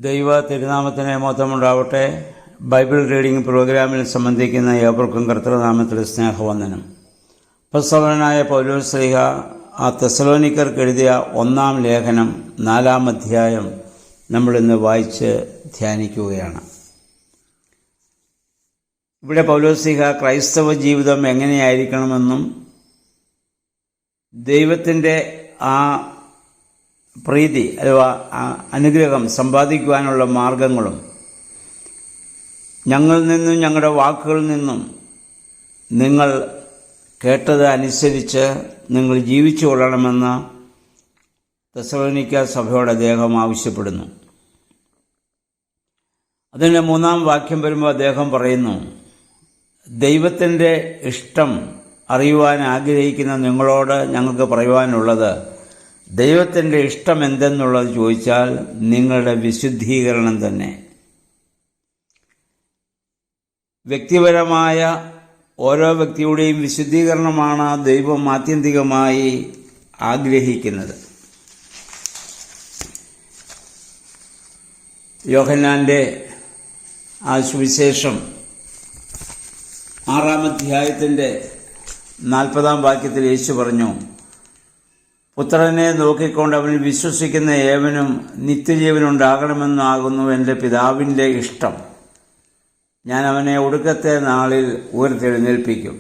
ദൈവ തിരുനാമത്തിന് മഹത്വമുണ്ടാവട്ടെ. Bible reading പ്രോഗ്രാമിൽ സംബന്ധിക്കുന്ന ഏവർക്കും കർത്തൃനാമത്തിൽ സ്നേഹവന്ദനം. അപ്പോസ്തലനായ പൗലോസ് ശ്ലീഹ തെസ്സലോനിക്കർക്ക് എഴുതിയ 1-ാം ലേഖനം 4-ാം അധ്യായം നമ്മളിന്ന് വായിച്ച് ധ്യാനിക്കുകയാണ്. ഇവിടെ പൗലോസ് ശ്ലീഹ ക്രൈസ്തവ ജീവിതം എങ്ങനെയായിരിക്കണമെന്നും ദൈവത്തിൻ്റെ ആ പ്രീതി അഥവാ അനുഗ്രഹം സമ്പാദിക്കുവാനുള്ള മാർഗങ്ങളും ഞങ്ങളിൽ നിന്നും ഞങ്ങളുടെ വാക്കുകളിൽ നിന്നും നിങ്ങൾ കേട്ടത് അനുസരിച്ച് നിങ്ങൾ ജീവിച്ചു കൊള്ളണമെന്ന് തെസ്സലോനിക്ക സഭയോട് അദ്ദേഹം ആവശ്യപ്പെടുന്നു. അതിൻ്റെ 3-ാം വാക്യം വരുമ്പോൾ അദ്ദേഹം പറയുന്നു, ദൈവത്തിൻ്റെ ഇഷ്ടം അറിയുവാൻ ആഗ്രഹിക്കുന്ന നിങ്ങളോട് ഞങ്ങൾക്ക് പറയുവാനുള്ളത്, ദൈവത്തിൻ്റെ ഇഷ്ടം എന്തെന്നുള്ളത് ചോദിച്ചാൽ നിങ്ങളുടെ വിശുദ്ധീകരണം തന്നെ. വ്യക്തിപരമായ ഓരോ വ്യക്തിയുടെയും വിശുദ്ധീകരണമാണ് ദൈവം ആത്യന്തികമായി ആഗ്രഹിക്കുന്നത്. യോഹന്നാൻ്റെ ആ സുവിശേഷം 6-ാം അധ്യായത്തിൻ്റെ 40-ാം വാക്യത്തിൽ യേശു പറഞ്ഞു, പുത്രനെ നോക്കിക്കൊണ്ട് അവനിൽ വിശ്വസിക്കുന്ന ഏവനും നിത്യജീവനുണ്ടാകണമെന്നാകുന്നു എൻ്റെ പിതാവിൻ്റെ ഇഷ്ടം. ഞാൻ അവനെ ഒടുക്കത്തെ നാളിൽ ഉയർത്തെഴുന്നേൽപ്പിക്കും.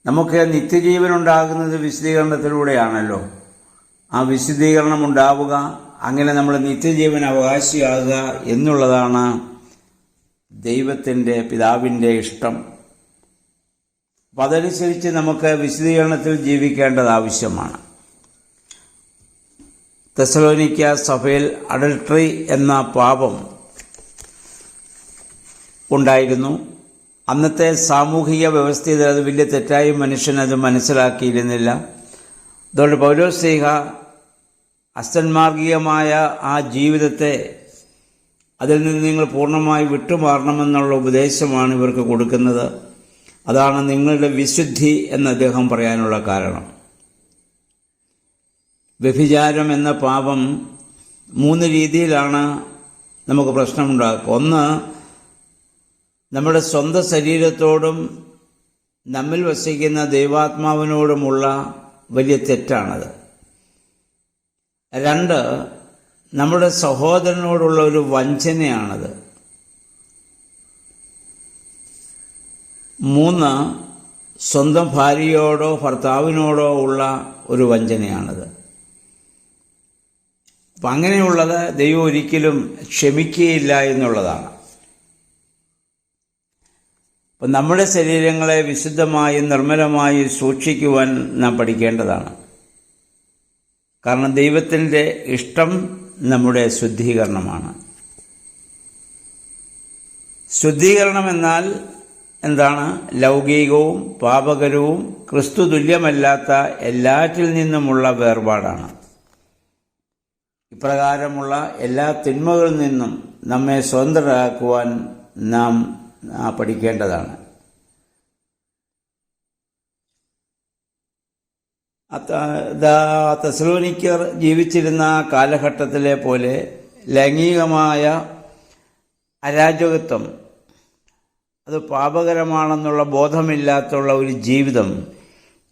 നമുക്ക് നിത്യജീവനുണ്ടാകുന്നത് വിശുദ്ധീകരണത്തിലൂടെയാണല്ലോ. ആ വിശുദ്ധീകരണം ഉണ്ടാവുക, അങ്ങനെ നമ്മൾ നിത്യജീവൻ അവകാശിയാകുക എന്നുള്ളതാണ് ദൈവത്തിൻ്റെ പിതാവിൻ്റെ ഇഷ്ടം. അപ്പം അതനുസരിച്ച് നമുക്ക് വിശുദ്ധീകരണത്തിൽ ജീവിക്കേണ്ടത് ആവശ്യമാണ്. തെസ്സലോനിക്ക സഭയിൽ അഡൾട്ടറി എന്ന പാപം ഉണ്ടായിരുന്നു. അന്നത്തെ സാമൂഹിക വ്യവസ്ഥയിൽ അത് വലിയ തെറ്റായി മനുഷ്യനത് മനസ്സിലാക്കിയിരുന്നില്ല. അതുകൊണ്ട് പൗലോസ് ശ്ലീഹ അസന്മാർഗികമായ ആ ജീവിതത്തെ അതിൽ നിന്ന് നിങ്ങൾ പൂർണ്ണമായി വിട്ടുമാറണമെന്നുള്ള ഉപദേശമാണ് ഇവർക്ക് കൊടുക്കുന്നത്. അതാണ് നിങ്ങളുടെ വിശുദ്ധി എന്ന് അദ്ദേഹം പറയാനുള്ള കാരണം. വ്യഭിചാരം എന്ന പാപം 3 രീതിയിലാണ് നമുക്ക് പ്രശ്നമുണ്ടാക്കുക. ഒന്ന്, നമ്മുടെ സ്വന്തം ശരീരത്തോടും നമ്മിൽ വസിക്കുന്ന ദൈവാത്മാവിനോടുമുള്ള വലിയ തെറ്റാണത്. 2, നമ്മുടെ സഹോദരനോടുള്ള ഒരു വഞ്ചനയാണത്. 3, സ്വന്തം ഭാര്യയോടോ ഭർത്താവിനോടോ ഉള്ള ഒരു വഞ്ചനയാണത്. അപ്പം അങ്ങനെയുള്ളത് ദൈവം ഒരിക്കലും ക്ഷമിക്കുകയില്ല എന്നുള്ളതാണ്. അപ്പം നമ്മുടെ ശരീരങ്ങളെ വിശുദ്ധമായി നിർമ്മലമായി സൂക്ഷിക്കുവാൻ നാം പഠിക്കേണ്ടതാണ്. കാരണം ദൈവത്തിൻ്റെ ഇഷ്ടം നമ്മുടെ ശുദ്ധീകരണമാണ്. ശുദ്ധീകരണം എന്നാൽ എന്താണ്? ലൗകികവും പാപകരവും ക്രിസ്തു തുല്യമല്ലാത്ത എല്ലാറ്റിൽ നിന്നുമുള്ള വേർപാടാണ്. ഇപ്രകാരമുള്ള എല്ലാ തിന്മകളിൽ നിന്നും നമ്മെ സ്വതന്ത്രരാക്കുവാൻ നാം പഠിക്കേണ്ടതാണ്. തെസ്സലോനിക്കർ ജീവിച്ചിരുന്ന കാലഘട്ടത്തിലെ പോലെ ലൈംഗികമായ അരാജകത്വം, അത് പാപകരമാണെന്നുള്ള ബോധമില്ലാത്തുള്ള ഒരു ജീവിതം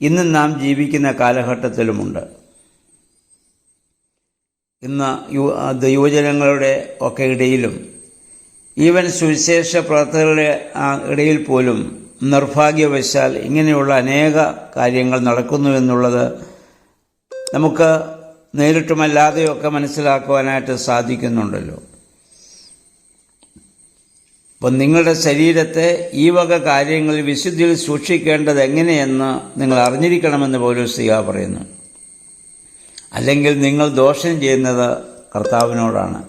ഇന്ന് നാം ജീവിക്കുന്ന കാലഘട്ടത്തിലുമുണ്ട്. ഇന്ന് യുവജനങ്ങളുടെ ഒക്കെ ഇടയിലും ഈവൻ സുവിശേഷ പ്രവർത്തകരുടെ ഇടയിൽ പോലും നിർഭാഗ്യവശാൽ ഇങ്ങനെയുള്ള അനേക കാര്യങ്ങൾ നടക്കുന്നു എന്നുള്ളത് നമുക്ക് നേരിട്ടുമല്ലാതെയൊക്കെ മനസ്സിലാക്കുവാനായിട്ട് സാധിക്കുന്നുണ്ടല്ലോ. അപ്പം നിങ്ങളുടെ ശരീരത്തെ ഈ വക കാര്യങ്ങളിൽ വിശുദ്ധിയിൽ സൂക്ഷിക്കേണ്ടത് എങ്ങനെയെന്ന് നിങ്ങൾ അറിഞ്ഞിരിക്കണമെന്ന് പൗലോസ് ശ്ലീഹ പറയുന്നു. അല്ലെങ്കിൽ നിങ്ങൾ ദോഷം ചെയ്യുന്നത് കർത്താവിനോടാണ്.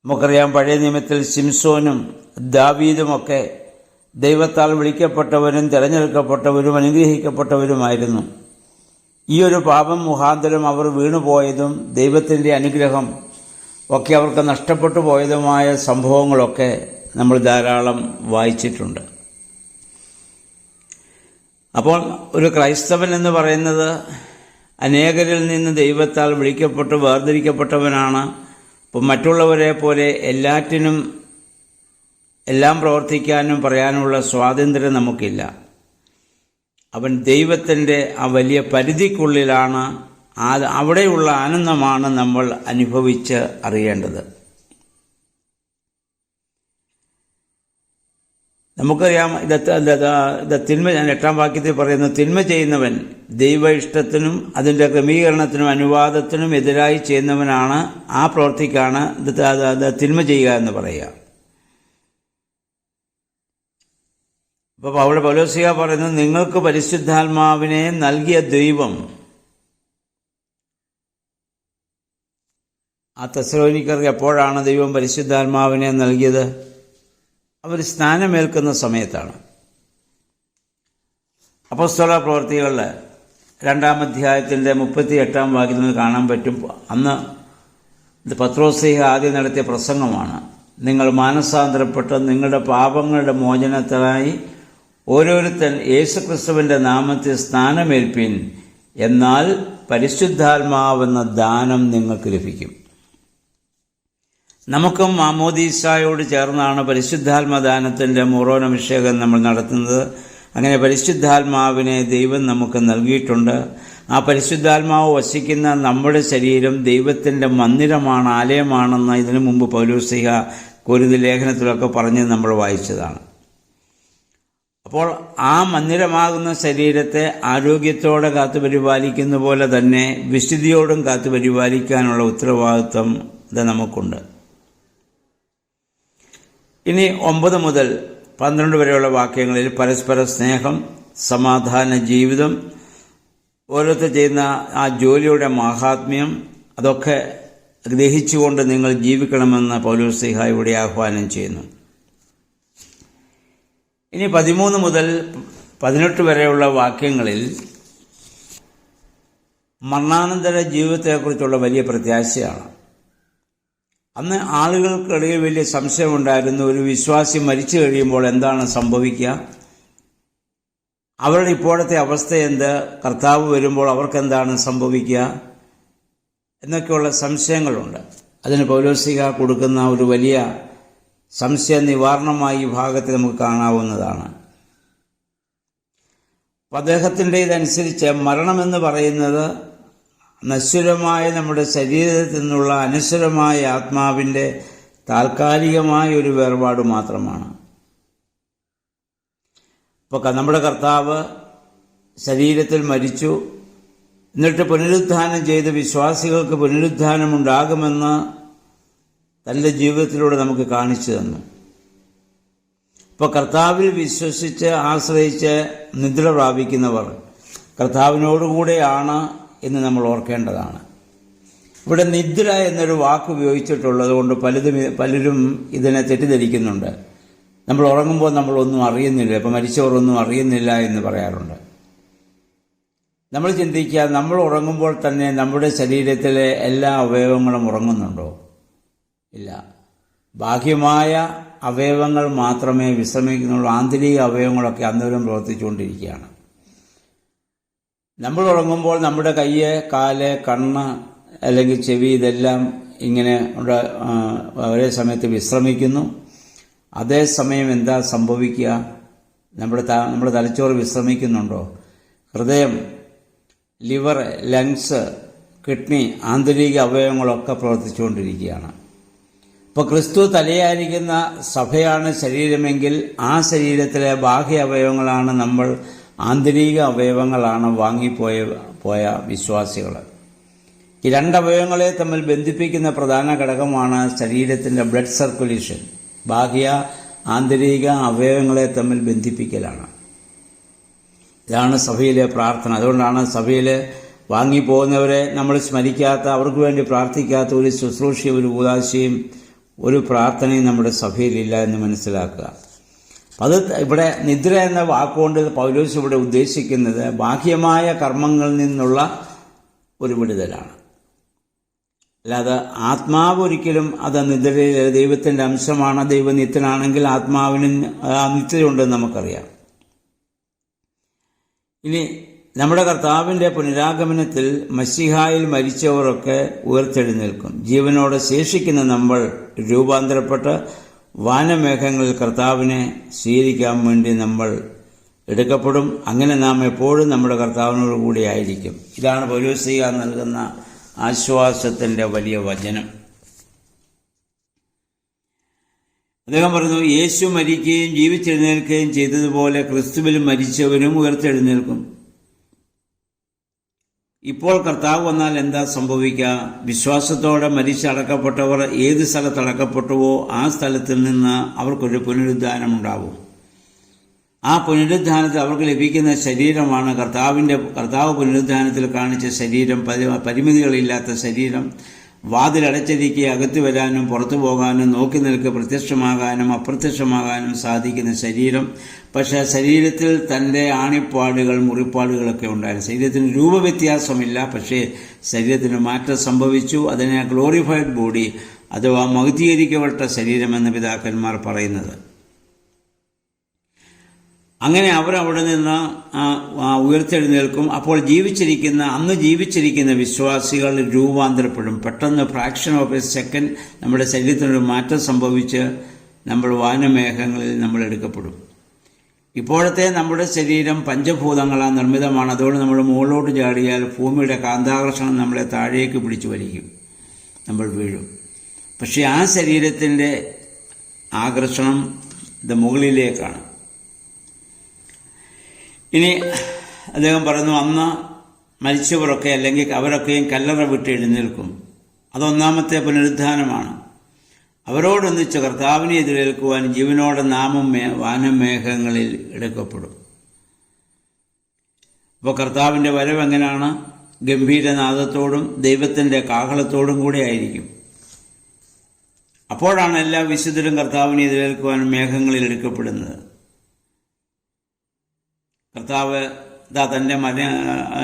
നമുക്കറിയാം, പഴയ നിയമത്തിൽ ശിംസോനും ദാവീദുമൊക്കെ ദൈവത്താൽ വിളിക്കപ്പെട്ടവരും തിരഞ്ഞെടുക്കപ്പെട്ടവരും അനുഗ്രഹിക്കപ്പെട്ടവരുമായിരുന്നു. ഈ ഒരു പാപം മുഖാന്തരം അവർ വീണുപോയതും ദൈവത്തിൻ്റെ അനുഗ്രഹം ഒക്കെ അവർക്ക് നഷ്ടപ്പെട്ടു പോയതുമായ സംഭവങ്ങളൊക്കെ നമ്മൾ ധാരാളം വായിച്ചിട്ടുണ്ട്. അപ്പോൾ ഒരു ക്രൈസ്തവൻ എന്ന് പറയുന്നത് അനേകരിൽ നിന്ന് ദൈവത്താൽ വിളിക്കപ്പെട്ട് വേർതിരിക്കപ്പെട്ടവനാണ്. അപ്പം മറ്റുള്ളവരെ പോലെ എല്ലാറ്റിനും എല്ലാം പ്രവർത്തിക്കാനും പറയാനുള്ള സ്വാതന്ത്ര്യം നമുക്കില്ല. അവൻ ദൈവത്തിൻ്റെ ആ വലിയ പരിധിക്കുള്ളിലാണ്. അവിടെയുള്ള ആനന്ദമാണ് നമ്മൾ അനുഭവിച്ച് അറിയേണ്ടത്. നമുക്കറിയാം, തിന്മ 8-ാം വാക്യത്തിൽ പറയുന്നു, തിന്മ ചെയ്യുന്നവൻ ദൈവ ഇഷ്ടത്തിനും അതിൻ്റെ ക്രമീകരണത്തിനും അനുവാദത്തിനും എതിരായി ചെയ്യുന്നവനാണ്. ആ പ്രവൃത്തിക്കാണ് തിന്മ ചെയ്യുക എന്ന് പറയുക. അപ്പോൾ അവിടെ പൗലോസ്ലീഹ പറയുന്നത്, നിങ്ങൾക്ക് പരിശുദ്ധാത്മാവിനെ നൽകിയ ദൈവം, ആ തെസ്സലോനിക്കർക്ക് എപ്പോഴാണ് ദൈവം പരിശുദ്ധാത്മാവിനെ നൽകിയത്? അവർ സ്നാനമേൽക്കുന്ന സമയത്താണ്. അപ്പോസ്തല പ്രവൃത്തികളിൽ 2-ാം അധ്യായത്തിൻ്റെ 38-ാം വാക്യത്തിൽ കാണാൻ പറ്റും. അന്ന് പത്രോസ്ലീഹ ആദ്യം നടത്തിയ പ്രസംഗമാണ്. നിങ്ങൾ മാനസാന്തരപ്പെട്ട് നിങ്ങളുടെ പാപങ്ങളുടെ മോചനത്തിനായി ഓരോരുത്തൻ യേശുക്രിസ്തുവിൻ്റെ നാമത്തിൽ സ്നാനമേൽപ്പിൻ, എന്നാൽ പരിശുദ്ധാത്മാവെന്ന ദാനം നിങ്ങൾക്ക് ലഭിക്കും. നമുക്കും മാമോദീസായോട് ചേർന്നാണ് പരിശുദ്ധാത്മദാനത്തിൻ്റെ മൂറോനഭിഷേകം നമ്മൾ നടത്തുന്നത്. അങ്ങനെ പരിശുദ്ധാത്മാവിനെ ദൈവം നമുക്ക് നൽകിയിട്ടുണ്ട്. ആ പരിശുദ്ധാത്മാവ് വസിക്കുന്ന നമ്മുടെ ശരീരം ദൈവത്തിൻ്റെ മന്ദിരമാണ്, ആലയമാണെന്ന് ഇതിനു മുമ്പ് പൗലോസ്ലീഹ കൊരിന്ത്യർ ലേഖനത്തിലൊക്കെ പറഞ്ഞ് നമ്മൾ വായിച്ചതാണ്. അപ്പോൾ ആ മന്ദിരമാകുന്ന ശരീരത്തെ ആരോഗ്യത്തോടെ കാത്തുപരിപാലിക്കുന്ന പോലെ തന്നെ വിശുദ്ധിയോടും കാത്തുപരിപാലിക്കാനുള്ള ഉത്തരവാദിത്വം ഇത് നമുക്കുണ്ട്. ഇനി 9 മുതൽ 12 വരെയുള്ള വാക്യങ്ങളിൽ പരസ്പര സ്നേഹം, സമാധാന ജീവിതം, ഓരോരുത്തർ ചെയ്യുന്ന ആ ജോലിയുടെ മാഹാത്മ്യം, അതൊക്കെ ഗ്രഹിച്ചുകൊണ്ട് നിങ്ങൾ ജീവിക്കണമെന്ന് പൗലോസ്ലീഹ ഇവിടെ ആഹ്വാനം ചെയ്യുന്നു. ഇനി 13 മുതൽ 18 വരെയുള്ള വാക്യങ്ങളിൽ മരണാനന്തര ജീവിതത്തെക്കുറിച്ചുള്ള വലിയ പ്രത്യാശയാണ്. അന്ന് ആളുകൾക്കിടയിൽ വലിയ സംശയമുണ്ടായിരുന്നു, ഒരു വിശ്വാസി മരിച്ചു കഴിയുമ്പോൾ എന്താണ് സംഭവിക്കുക, അവരുടെ ഇപ്പോഴത്തെ അവസ്ഥ എന്ത്, കർത്താവ് വരുമ്പോൾ അവർക്കെന്താണ് സംഭവിക്കുക എന്നൊക്കെയുള്ള സംശയങ്ങളുണ്ട്. അതിന് പൗലോസ്ലീഹ കൊടുക്കുന്ന ഒരു വലിയ സംശയ നിവാരണമായി ഈ ഭാഗത്ത് നമുക്ക് കാണാവുന്നതാണ്. അദ്ദേഹത്തിൻ്റെ ഇതനുസരിച്ച് മരണമെന്ന് പറയുന്നത് നശ്വരമായ നമ്മുടെ ശരീരത്തിൽ നിന്നുള്ള അനശ്വരമായ ആത്മാവിൻ്റെ താൽക്കാലികമായ ഒരു വേർപാട് മാത്രമാണ്. ഇപ്പോൾ നമ്മുടെ കർത്താവ് ശരീരത്തിൽ മരിച്ചു, എന്നിട്ട് പുനരുത്ഥാനം ചെയ്ത് വിശ്വാസികൾക്ക് പുനരുത്ഥാനമുണ്ടാകുമെന്ന് തൻ്റെ ജീവിതത്തിലൂടെ നമുക്ക് കാണിച്ചു തന്നു. ഇപ്പോൾ കർത്താവിൽ വിശ്വസിച്ച് ആശ്രയിച്ച് നിദ്ര പ്രാപിക്കുന്നവർ കർത്താവിനോടുകൂടെയാണ് എന്ന് നമ്മൾ ഓർക്കേണ്ടതാണ്. ഇവിടെ നിദ്ര എന്നൊരു വാക്ക് ഉപയോഗിച്ചിട്ടുള്ളത് കൊണ്ട് പലരും ഇതിനെ തെറ്റിദ്ധരിക്കുന്നുണ്ട്. നമ്മൾ ഉറങ്ങുമ്പോൾ നമ്മളൊന്നും അറിയുന്നില്ല, ഇപ്പം മരിച്ചവരൊന്നും അറിയുന്നില്ല എന്ന് പറയാറുണ്ട്. നമ്മൾ ചിന്തിക്കുക, നമ്മൾ ഉറങ്ങുമ്പോൾ തന്നെ നമ്മുടെ ശരീരത്തിലെ എല്ലാ അവയവങ്ങളും ഉറങ്ങുന്നുണ്ടോ? ഇല്ല. ബാഹ്യമായ അവയവങ്ങൾ മാത്രമേ വിശ്രമിക്കുന്നുള്ളൂ. ആന്തരിക അവയവങ്ങളൊക്കെ അന്നേരം പ്രവർത്തിച്ചുകൊണ്ടിരിക്കുകയാണ്. നമ്മൾ ഉറങ്ങുമ്പോൾ നമ്മുടെ കയ്യ്, കാല്, കണ്ണ് അല്ലെങ്കിൽ ചെവി ഇതെല്ലാം ഇങ്ങനെ ഒരേ സമയത്ത് വിശ്രമിക്കുന്നു. അതേസമയം എന്താ സംഭവിക്കുക? നമ്മുടെ തലച്ചോറ് വിശ്രമിക്കുന്നുണ്ടോ? ഹൃദയം, ലിവർ, ലങ്സ്, കിഡ്നി, ആന്തരിക അവയവങ്ങളൊക്കെ പ്രവർത്തിച്ചുകൊണ്ടിരിക്കുകയാണ്. ഇപ്പോൾ ക്രിസ്തു തലയായിരിക്കുന്ന സഭയാണ് ശരീരമെങ്കിൽ ആ ശരീരത്തിലെ ബാഹ്യ അവയവങ്ങളാണ് നമ്മൾ, ആന്തരിക അവയവങ്ങളാണ് വാങ്ങിപ്പോയ വിശ്വാസികൾ. ഈ രണ്ടവയവങ്ങളെ തമ്മിൽ ബന്ധിപ്പിക്കുന്ന പ്രധാന ഘടകമാണ് ശരീരത്തിൻ്റെ ബ്ലഡ് സർക്കുലേഷൻ. ബാഹ്യ ആന്തരിക അവയവങ്ങളെ തമ്മിൽ ബന്ധിപ്പിക്കലാണ്. ഇതാണ് സഭയിലെ പ്രാർത്ഥന. അതുകൊണ്ടാണ് സഭയിൽ വാങ്ങിപ്പോകുന്നവരെ നമ്മൾ സ്മരിക്കാത്ത, അവർക്ക് വേണ്ടി പ്രാർത്ഥിക്കാത്ത ഒരു ശുശ്രൂഷയും ഒരു ഉദാശയും ഒരു പ്രാർത്ഥനയും നമ്മുടെ സഭയിലില്ല എന്ന് മനസ്സിലാക്കുക. അത് ഇവിടെ നിദ്ര എന്ന വാക്കുകൊണ്ട് പൗലോസ് ഇവിടെ ഉദ്ദേശിക്കുന്നത് ബാഹ്യമായ കർമ്മങ്ങളിൽ നിന്നുള്ള ഒരു വിടുതലാണ്. അല്ലാതെ ആത്മാവ് ഒരിക്കലും അത് നിദ്രയിൽ ദൈവത്തിൻ്റെ അംശമാണ്. ദൈവം നിത്യനാണെങ്കിൽ ആത്മാവിന് നിത്യതയുണ്ടെന്ന് നമുക്കറിയാം. ഇനി നമ്മുടെ കർത്താവിൻ്റെ പുനരാഗമനത്തിൽ മശീഹായിൽ മരിച്ചവരൊക്കെ ഉയർത്തെഴുന്നേൽക്കും. ജീവനോടെ ശേഷിക്കുന്ന നമ്മൾ രൂപാന്തരപ്പെട്ട് വാനമേഘങ്ങളിൽ കർത്താവിനെ സ്വീകരിക്കാൻ വേണ്ടി നമ്മൾ എടുക്കപ്പെടും. അങ്ങനെ നാം എപ്പോഴും നമ്മുടെ കർത്താവിനോട് കൂടി ആയിരിക്കും. ഇതാണ് പൗലോസ്ലീഹ നൽകുന്ന ആശ്വാസത്തിൻ്റെ വലിയ വചനം. അദ്ദേഹം പറഞ്ഞു, യേശു മരിക്കുകയും ജീവിച്ചെഴുന്നേൽക്കുകയും ചെയ്തതുപോലെ ക്രിസ്തുവിൽ മരിച്ചവരും ഉയർത്തെഴുന്നേൽക്കും. ഇപ്പോൾ കർത്താവ് വന്നാൽ എന്താ സംഭവിക്കുക? വിശ്വാസത്തോടെ മരിച്ചടക്കപ്പെട്ടവർ ഏത് സ്ഥലത്തടക്കപ്പെട്ടുവോ ആ സ്ഥലത്തിൽ നിന്ന് അവർക്കൊരു പുനരുദ്ധാനമുണ്ടാവും. ആ പുനരുദ്ധാനത്തിൽ അവർക്ക് ലഭിക്കുന്ന ശരീരമാണ് കർത്താവ് പുനരുദ്ധാനത്തിൽ കാണിച്ച ശരീരം, പരിമിതികളില്ലാത്ത ശരീരം. വാതിലടച്ചിരിക്കെ അകത്തു വരാനും പുറത്തു പോകാനും നോക്കി നിൽക്കെ പ്രത്യക്ഷമാകാനും അപ്രത്യക്ഷമാകാനും സാധിക്കുന്ന ശരീരം. പക്ഷേ ശരീരത്തിൽ തൻ്റെ ആണിപ്പാടുകൾ, മുറിപ്പാടുകളൊക്കെ ഉണ്ടായിരുന്നു. ശരീരത്തിന് രൂപവ്യത്യാസമില്ല, പക്ഷേ ശരീരത്തിന് മാറ്റം സംഭവിച്ചു. അതിനെ ഗ്ലോറിഫൈഡ് ബോഡി അഥവാ മഹത്വീകരിക്കപ്പെട്ട ശരീരമെന്ന് പിതാക്കന്മാർ പറയുന്നത്. അങ്ങനെ അവരവിടെ നിന്ന് ഉയർത്തെഴുന്നേൽക്കും. അപ്പോൾ അന്ന് ജീവിച്ചിരിക്കുന്ന വിശ്വാസികൾ രൂപാന്തരപ്പെടും. പെട്ടെന്ന് ഫ്രാക്ഷൻ ഓഫ് എ സെക്കൻഡ് നമ്മുടെ ശരീരത്തിനൊരു മാറ്റം സംഭവിച്ച് നമ്മൾ വാനമേഘങ്ങളിൽ നമ്മൾ എടുക്കപ്പെടും. ഇപ്പോഴത്തെ നമ്മുടെ ശരീരം പഞ്ചഭൂതങ്ങളാൽ നിർമ്മിതമാണ്. അതുകൊണ്ട് നമ്മൾ മുകളിലോട്ട് ചാടിയാൽ ഭൂമിയുടെ കാന്താകർഷണം നമ്മളെ താഴേക്ക് പിടിച്ചു വലിക്കും, നമ്മൾ വീഴും. പക്ഷെ ആ ശരീരത്തിൻ്റെ ആകർഷണം ഇത് മുകളിലേക്കാണ്. ഇനി അദ്ദേഹം പറയുന്നു, അന്ന് മരിച്ചവരൊക്കെ അല്ലെങ്കിൽ അവരൊക്കെയും കല്ലറ വിട്ട് എഴുന്നേൽക്കും. അതൊന്നാമത്തെ പുനരുദ്ധാനമാണ്. അവരോടൊന്നിച്ച് കർത്താവിനെ എതിരേൽക്കുവാൻ ജീവനോടെ നാമും വാനമേഘങ്ങളിൽ എടുക്കപ്പെടും. അപ്പോൾ കർത്താവിൻ്റെ വരവ് എങ്ങനെയാണ്? ഗംഭീരനാദത്തോടും ദൈവത്തിൻ്റെ കാഹളത്തോടും കൂടെ ആയിരിക്കും. അപ്പോഴാണ് എല്ലാ വിശുദ്ധരും കർത്താവിനെ എതിരേൽക്കുവാൻ മേഘങ്ങളിൽ എടുക്കപ്പെടുന്നത്. കർത്താവ് തൻ്റെ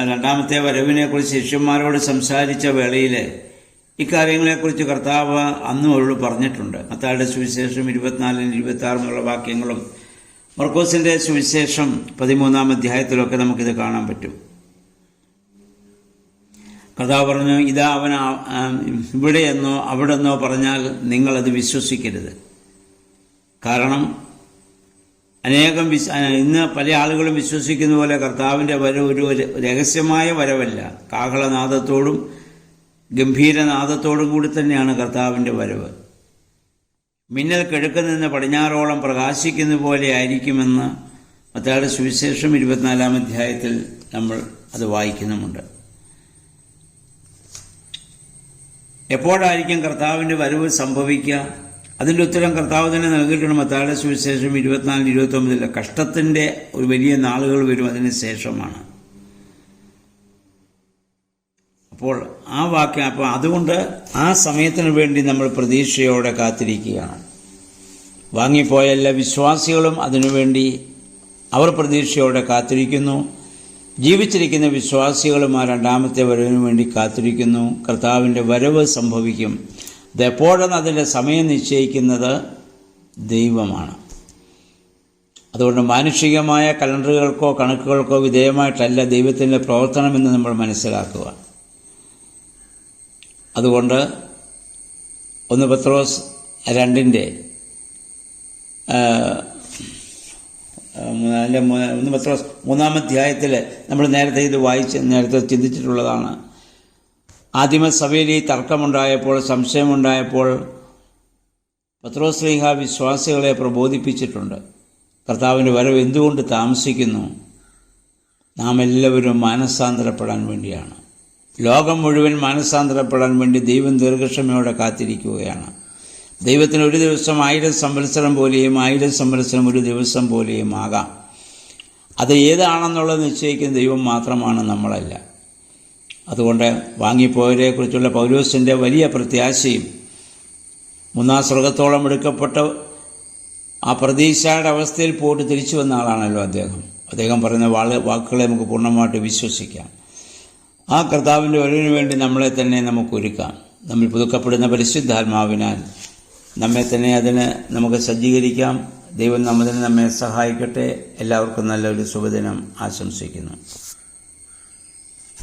രണ്ടാമത്തെ വരവിനെക്കുറിച്ച് ശിഷ്യന്മാരോട് സംസാരിച്ച വേളയിൽ ഇക്കാര്യങ്ങളെക്കുറിച്ച് കർത്താവ് അന്നും അവരോട് പറഞ്ഞിട്ടുണ്ട്. മത്തായിയുടെ സുവിശേഷം 24-26 വാക്യങ്ങളും മർക്കോസിന്റെ സുവിശേഷം 13-ാം അധ്യായത്തിലൊക്കെ നമുക്കിത് കാണാൻ പറ്റും. കർത്താവ് പറഞ്ഞു, ഇതാ അവൻ ഇവിടെയെന്നോ അവിടെന്നോ പറഞ്ഞാൽ നിങ്ങളത് വിശ്വസിക്കരുത്. കാരണം ഇന്ന് പല ആളുകളും വിശ്വസിക്കുന്ന പോലെ കർത്താവിൻ്റെ വരവ് ഒരു രഹസ്യമായ വരവല്ല. കാഹളനാദത്തോടും ഗംഭീരനാദത്തോടും കൂടി തന്നെയാണ് കർത്താവിൻ്റെ വരവ്. മിന്നൽ കിഴക്ക് നിന്ന് പടിഞ്ഞാറോളം പ്രകാശിക്കുന്ന പോലെ ആയിരിക്കുമെന്ന് മത്തായിയുടെ സുവിശേഷം 24-ാം അധ്യായത്തിൽ നമ്മൾ അത് വായിക്കുന്നുമുണ്ട്. എപ്പോഴായിരിക്കും കർത്താവിൻ്റെ വരവ് സംഭവിക്കുക? അതിൻ്റെ ഉത്തരം കർത്താവ് തന്നെ നൽകിയിട്ടുണ്ട്. മത്തായിയുടെ സുവിശേഷം 24-29 കഷ്ടത്തിൻ്റെ ഒരു വലിയ നാളുകൾ വരും, അതിന് ശേഷമാണ്. അപ്പോൾ അതുകൊണ്ട് ആ സമയത്തിന് വേണ്ടി നമ്മൾ പ്രതീക്ഷയോടെ കാത്തിരിക്കുകയാണ്. വാങ്ങിപ്പോയ എല്ലാ വിശ്വാസികളും അതിനുവേണ്ടി അവർ പ്രതീക്ഷയോടെ കാത്തിരിക്കുന്നു. ജീവിച്ചിരിക്കുന്ന വിശ്വാസികളും ആ രണ്ടാമത്തെ വരവിന് വേണ്ടി കാത്തിരിക്കുന്നു. കർത്താവിൻ്റെ വരവ് സംഭവിക്കും. അതെപ്പോഴെന്ന് അതിൻ്റെ സമയം നിശ്ചയിക്കുന്നത് ദൈവമാണ്. അതുകൊണ്ട് മാനുഷികമായ കലണ്ടറുകൾക്കോ കണക്കുകൾക്കോ വിധേയമായിട്ടല്ല ദൈവത്തിൻ്റെ പ്രവർത്തനമെന്ന് നമ്മൾ മനസ്സിലാക്കുക. അതുകൊണ്ട് 1 പത്രോസ് 2 പത്രോസ് 3-ാം അധ്യായത്തിൽ നമ്മൾ നേരത്തെ ചിന്തിച്ചിട്ടുള്ളതാണ്. ആദിമസഭയിൽ ഈ തർക്കമുണ്ടായപ്പോൾ, സംശയമുണ്ടായപ്പോൾ പത്രോസ്ലീഹ വിശ്വാസികളെ പ്രബോധിപ്പിച്ചിട്ടുണ്ട്. കർത്താവിൻ്റെ വരവ് എന്തുകൊണ്ട് താമസിക്കുന്നു? നാം എല്ലാവരും മാനസാന്തരപ്പെടാൻ വേണ്ടിയാണ്. ലോകം മുഴുവൻ മാനസാന്തരപ്പെടാൻ വേണ്ടി ദൈവം ദീർഘക്ഷമയോടെ കാത്തിരിക്കുകയാണ്. ദൈവത്തിന് ഒരു ദിവസം 1000 സംവത്സരം പോലെയും 1000 സംവത്സരം ഒരു ദിവസം പോലെയും ആകാം. അത് ഏതാണെന്നുള്ളത് നിശ്ചയിക്കുന്ന ദൈവം മാത്രമാണ്, നമ്മളല്ല. അതുകൊണ്ട് വാങ്ങിപ്പോയവരെക്കുറിച്ചുള്ള പൗലോസിൻ്റെ വലിയ പ്രത്യാശയും 3-ാം സ്വർഗത്തോളം എടുക്കപ്പെട്ട ആ പ്രതീക്ഷയുടെ അവസ്ഥയിൽ പോയിട്ട് തിരിച്ചു വന്ന ആളാണല്ലോ അദ്ദേഹം പറയുന്ന വാക്കുകളെ നമുക്ക് പൂർണ്ണമായിട്ട് വിശ്വസിക്കാം. ആ കർത്താവിൻ്റെ വരവിന് വേണ്ടി നമ്മളെ തന്നെ നമുക്ക് ഒരുക്കാം. നമ്മൾ പുതുക്കപ്പെടുന്ന പരിശുദ്ധാത്മാവിനാൽ നമ്മെ തന്നെ അതിന് നമുക്ക് സജ്ജീകരിക്കാം. ദൈവം നമ്മെ സഹായിക്കട്ടെ. എല്ലാവർക്കും നല്ലൊരു ശുഭദിനം ആശംസിക്കുന്നു.